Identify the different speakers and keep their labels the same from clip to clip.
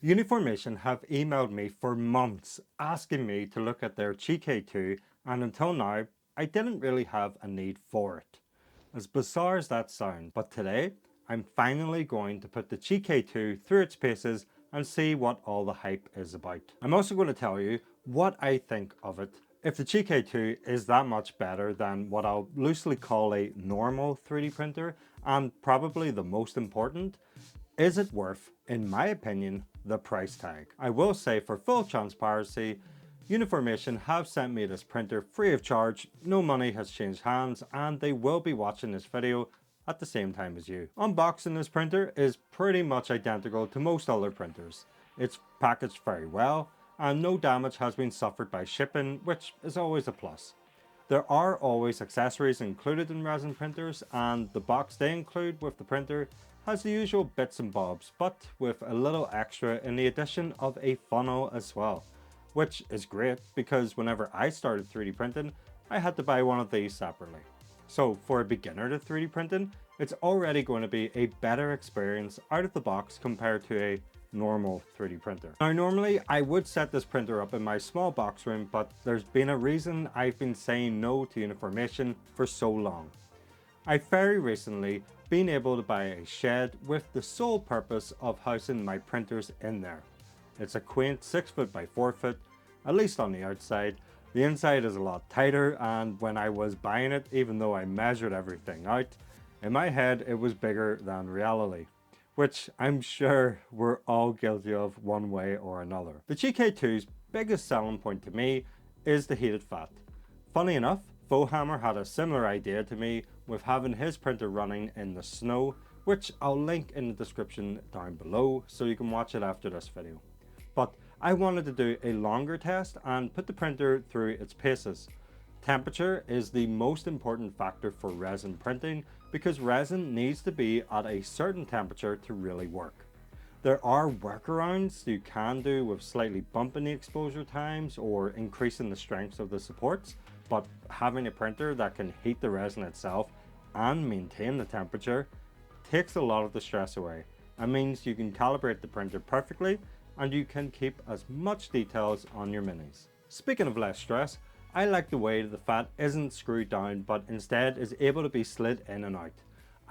Speaker 1: Uniformation have emailed me for months asking me to look at their GKTwo, and until now I didn't really have a need for it. As bizarre as that sounds, but today I'm finally going to put the GK2 through its paces and see what all the hype is about. I'm also going to tell you what I think of it. If the GK2 is that much better than what I'll loosely call a normal 3D printer, and probably the most important, is it worth, in my opinion, the price tag? I will say, for full transparency, Uniformation have sent me this printer free of charge, no money has changed hands, and they will be watching this video at the same time as you. Unboxing this printer is pretty much identical to most other printers. It's packaged very well, and no damage has been suffered by shipping, which is always a plus. There are always accessories included in resin printers, and the box they include with the printer has the usual bits and bobs, but with a little extra in the addition of a funnel as well, which is great because whenever I started 3D printing, I had to buy one of these separately. So for a beginner to 3D printing, it's already going to be a better experience out of the box compared to a normal 3D printer. Now normally I would set this printer up in my small box room, but there's been a reason I've been saying no to Uniformation for so long. I've very recently been able to buy a shed with the sole purpose of housing my printers in there. It's a quaint 6 foot by 4 foot, at least on the outside. The inside is a lot tighter, and when I was buying it, even though I measured everything out, in my head it was bigger than reality, which I'm sure we're all guilty of one way or another. The GK2's biggest selling point to me is the heated fat. Funny enough, Warhammer had a similar idea to me with having his printer running in the snow, which I'll link in the description down below so you can watch it after this video. But I wanted to do a longer test and put the printer through its paces. Temperature is the most important factor for resin printing because resin needs to be at a certain temperature to really work. There are workarounds you can do with slightly bumping the exposure times or increasing the strength of the supports, but having a printer that can heat the resin itself and maintain the temperature takes a lot of the stress away and means you can calibrate the printer perfectly and you can keep as much details on your minis. Speaking of less stress, I like the way the fat isn't screwed down but instead is able to be slid in and out.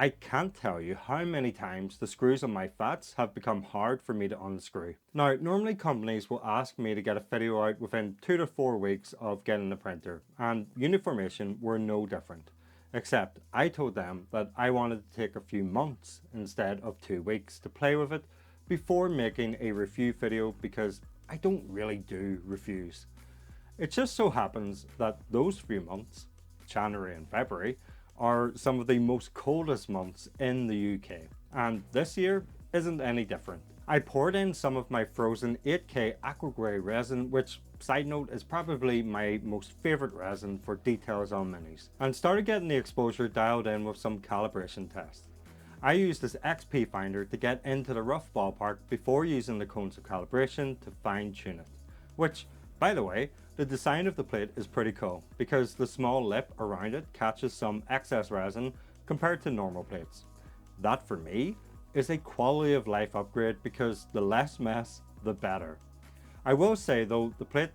Speaker 1: I can't tell you how many times the screws on my fats have become hard for me to unscrew. Now, normally companies will ask me to get a video out within 2 to 4 weeks of getting the printer, and Uniformation were no different. Except I told them that I wanted to take a few months instead of 2 weeks to play with it before making a review video because I don't really do reviews. It just so happens that those few months, January and February, are some of the most coldest months in the UK, and this year isn't any different. I poured in some of my frozen 8K aqua grey resin, which, side note, is probably my most favourite resin for details on minis, and started getting the exposure dialed in with some calibration tests. I used this XP finder to get into the rough ballpark before using the cones of calibration to fine tune it, which, by the way, the design of the plate is pretty cool because the small lip around it catches some excess resin compared to normal plates. That for me is a quality of life upgrade because the less mess, the better. I will say though, the plate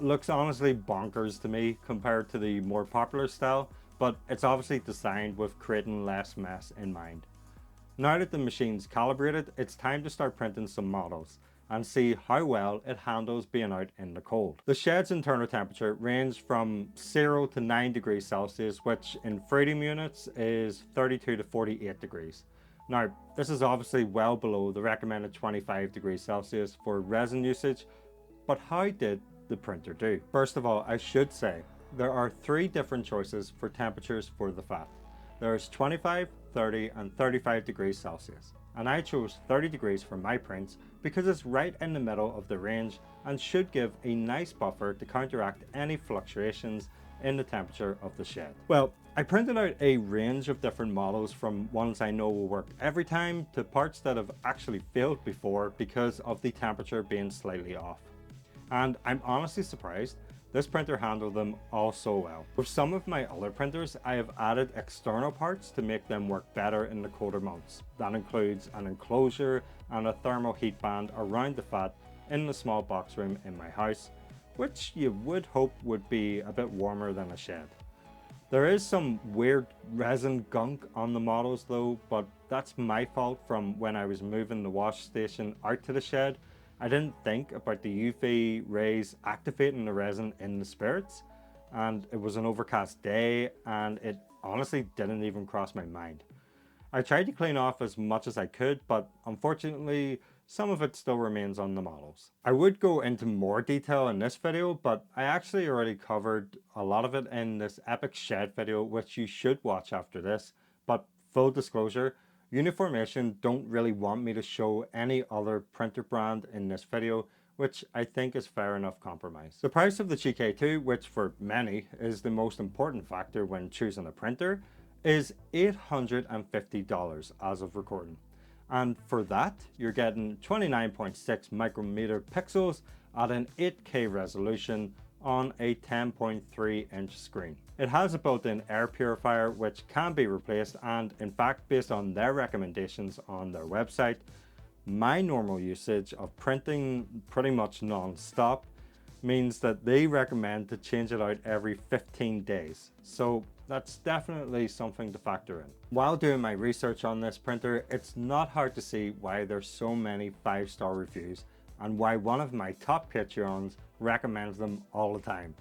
Speaker 1: looks honestly bonkers to me compared to the more popular style, but it's obviously designed with creating less mess in mind. Now that the machine's calibrated, it's time to start printing some models and see how well it handles being out in the cold. The shed's internal temperature ranged from 0 to 9 degrees Celsius, which in freedom units is 32 to 48 degrees. Now, this is obviously well below the recommended 25 degrees Celsius for resin usage, but how did the printer do? First of all, I should say, there are 3 different choices for temperatures for the fat. There's 25, 30 and 35 degrees Celsius, and I chose 30 degrees for my prints because it's right in the middle of the range and should give a nice buffer to counteract any fluctuations in the temperature of the shed. Well, I printed out a range of different models, from ones I know will work every time to parts that have actually failed before because of the temperature being slightly off. And I'm honestly surprised This printer handled them all so well. With some of my other printers, I have added external parts to make them work better in the colder months. That includes an enclosure and a thermal heat band around the fat in the small box room in my house, which you would hope would be a bit warmer than a shed. There is some weird resin gunk on the models though, but that's my fault from when I was moving the wash station out to the shed. I didn't think about the UV rays activating the resin in the spirits, and it was an overcast day and it honestly didn't even cross my mind. I tried to clean off as much as I could, but unfortunately some of it still remains on the models. I would go into more detail in this video, but I actually already covered a lot of it in this epic shed video, which you should watch after this. But full disclosure, Uniformation don't really want me to show any other printer brand in this video, which I think is fair enough compromise. The price of the GKTwo, which for many is the most important factor when choosing a printer, is $850 as of recording. And for that, you're getting 29.6 micrometer pixels at an 8K resolution on a 10.3 inch screen. It has a built-in air purifier which can be replaced, and in fact, based on their recommendations on their website, my normal usage of printing pretty much non-stop means that they recommend to change it out every 15 days. So that's definitely something to factor in. While doing my research on this printer, it's not hard to see why there's so many 5-star reviews and why one of my top Patreons recommends them all the time.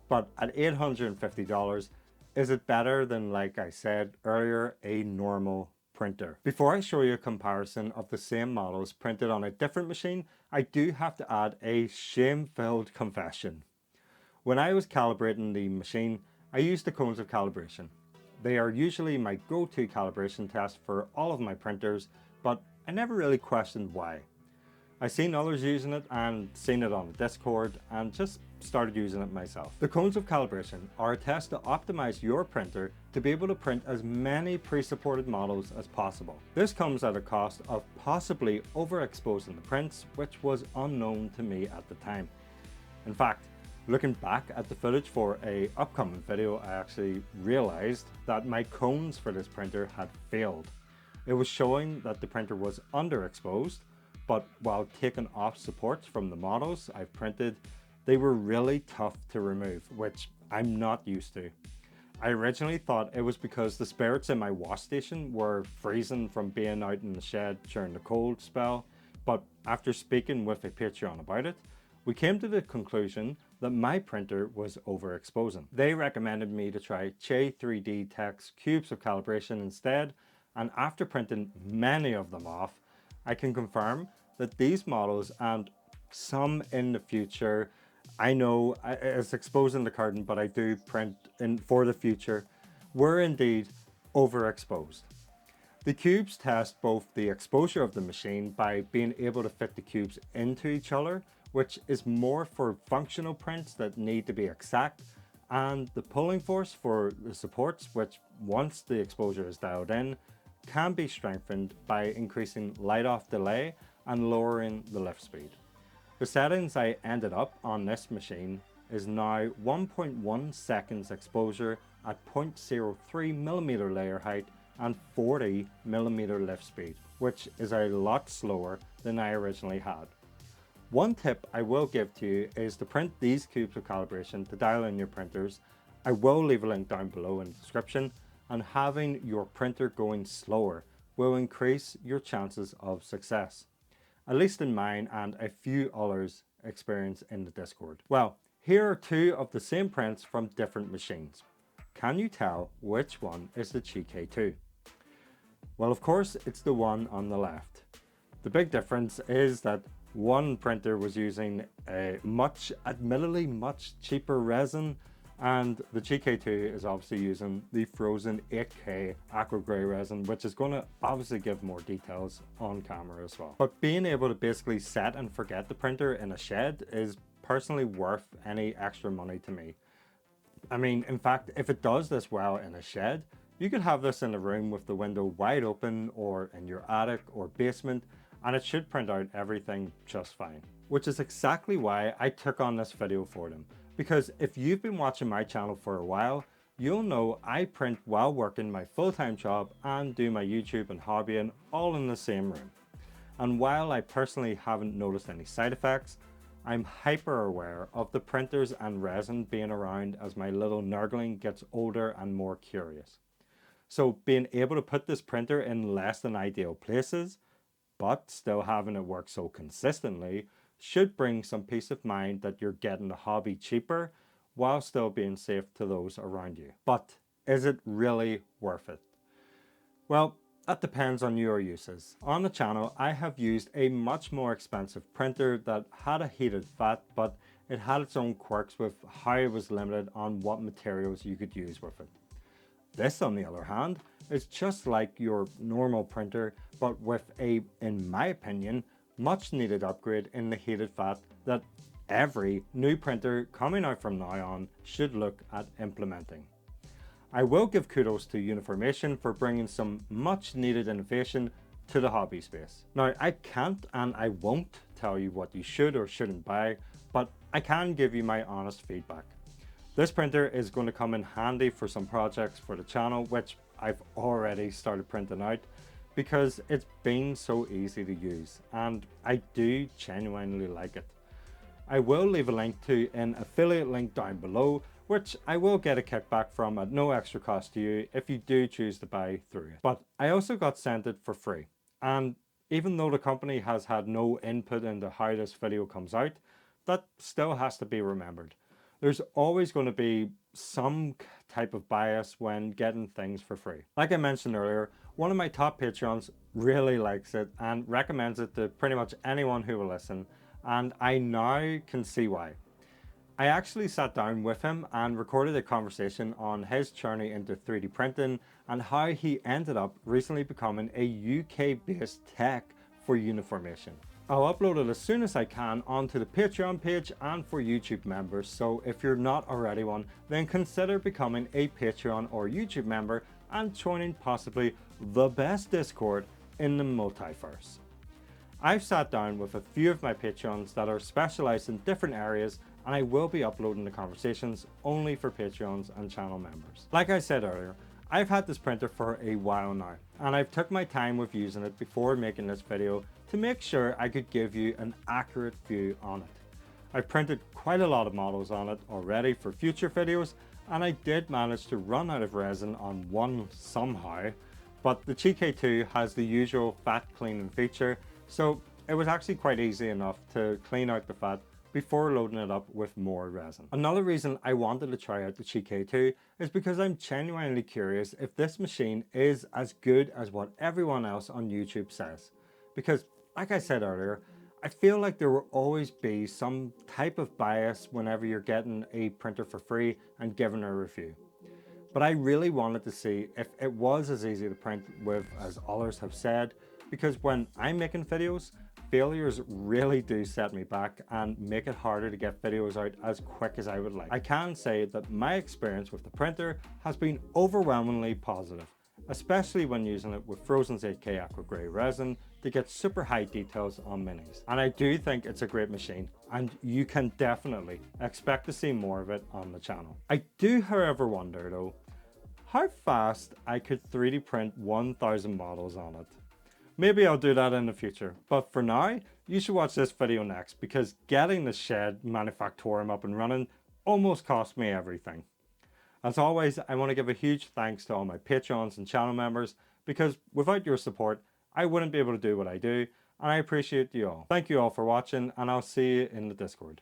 Speaker 1: But at $850, is it better than, like I said earlier, a normal printer? Before I show you a comparison of the same models printed on a different machine, I do have to add a shame-filled confession. When I was calibrating the machine, I used the cones of calibration. They are usually my go-to calibration test for all of my printers, but I never really questioned why. I seen others using it and seen it on the Discord and just started using it myself. The cones of calibration are a test to optimize your printer to be able to print as many pre-supported models as possible. This comes at a cost of possibly overexposing the prints, which was unknown to me at the time. In fact, looking back at the footage for an upcoming video, I actually realized that my cones for this printer had failed. It was showing that the printer was underexposed, but while taking off supports from the models I've printed, they were really tough to remove, which I'm not used to. I originally thought it was because the spirits in my wash station were freezing from being out in the shed during the cold spell, but after speaking with a Patreon about it, we came to the conclusion that my printer was overexposing. They recommended me to try Che 3D Tech's cubes of calibration instead, and after printing many of them off, I can confirm that these models and some in the future, I know it's exposing the curtain, but I do print in for the future, were indeed overexposed. The cubes test both the exposure of the machine by being able to fit the cubes into each other, which is more for functional prints that need to be exact, and the pulling force for the supports, which once the exposure is dialed in, can be strengthened by increasing light off delay and lowering the lift speed. The settings I ended up on this machine is now 1.1 seconds exposure at 0.03mm layer height and 40mm lift speed, which is a lot slower than I originally had. One tip I will give to you is to print these cubes of calibration to dial in your printers. I will leave a link down below in the description, and having your printer going slower will increase your chances of success. At least in mine and a few others experience in the Discord. Well, here are two of the same prints from different machines. Can you tell which one is the GKTwo? Well, of course, it's the one on the left. The big difference is that one printer was using a admittedly much cheaper resin, and the GKTwo is obviously using the frozen 8K aqua grey resin, which is going to obviously give more details on camera as well. But being able to basically set and forget the printer in a shed is personally worth any extra money to me. I mean, in fact, if it does this well in a shed, you could have this in a room with the window wide open or in your attic or basement, and it should print out everything just fine. Which is exactly why I took on this video for them. Because if you've been watching my channel for a while, you'll know I print while working my full-time job and do my YouTube and hobbying all in the same room. And while I personally haven't noticed any side effects, I'm hyper aware of the printers and resin being around as my little nerdling gets older and more curious. So being able to put this printer in less than ideal places, but still having it work so consistently, should bring some peace of mind that you're getting the hobby cheaper while still being safe to those around you. But is it really worth it? Well, that depends on your uses. On the channel, I have used a much more expensive printer that had a heated vat, but it had its own quirks with how it was limited on what materials you could use with it. This, on the other hand, is just like your normal printer, but with a, in my opinion, much needed upgrade in the heated vat that every new printer coming out from now on should look at implementing. I will give kudos to Uniformation for bringing some much needed innovation to the hobby space. Now, I can't and I won't tell you what you should or shouldn't buy, but I can give you my honest feedback. This printer is going to come in handy for some projects for the channel, which I've already started printing out because it's been so easy to use and I do genuinely like it. I will leave a link to an affiliate link down below, which I will get a kickback from at no extra cost to you if you do choose to buy through it. But I also got sent it for free. And even though the company has had no input into how this video comes out, that still has to be remembered. There's always going to be some type of bias when getting things for free. Like I mentioned earlier, one of my top Patreons really likes it and recommends it to pretty much anyone who will listen, and I now can see why. I actually sat down with him and recorded a conversation on his journey into 3D printing and how he ended up recently becoming a UK-based tech for Uniformation. I'll upload it as soon as I can onto the Patreon page and for YouTube members, so if you're not already one, then consider becoming a Patreon or YouTube member and joining possibly the best Discord in the multiverse. I've sat down with a few of my Patreons that are specialized in different areas, and I will be uploading the conversations only for Patreons and channel members. Like I said earlier, I've had this printer for a while now, and I've took my time with using it before making this video to make sure I could give you an accurate view on it. I've printed quite a lot of models on it already for future videos, and I did manage to run out of resin on one somehow, but the GKTwo has the usual fat cleaning feature, so it was actually quite easy enough to clean out the fat before loading it up with more resin. Another reason I wanted to try out the GKTwo is because I'm genuinely curious if this machine is as good as what everyone else on YouTube says. Because, like I said earlier, I feel like there will always be some type of bias whenever you're getting a printer for free and giving a review. But I really wanted to see if it was as easy to print with as others have said, because when I'm making videos, failures really do set me back and make it harder to get videos out as quick as I would like. I can say that my experience with the printer has been overwhelmingly positive, especially when using it with Frozen's 8K Aqua Grey resin to get super high details on minis. And I do think it's a great machine, and you can definitely expect to see more of it on the channel. I do, however, wonder though, how fast I could 3D print 1,000 models on it. Maybe I'll do that in the future, but for now, you should watch this video next because getting the shed manufactorium up and running almost cost me everything. As always, I want to give a huge thanks to all my Patreons and channel members because without your support, I wouldn't be able to do what I do, and I appreciate you all. Thank you all for watching, and I'll see you in the Discord.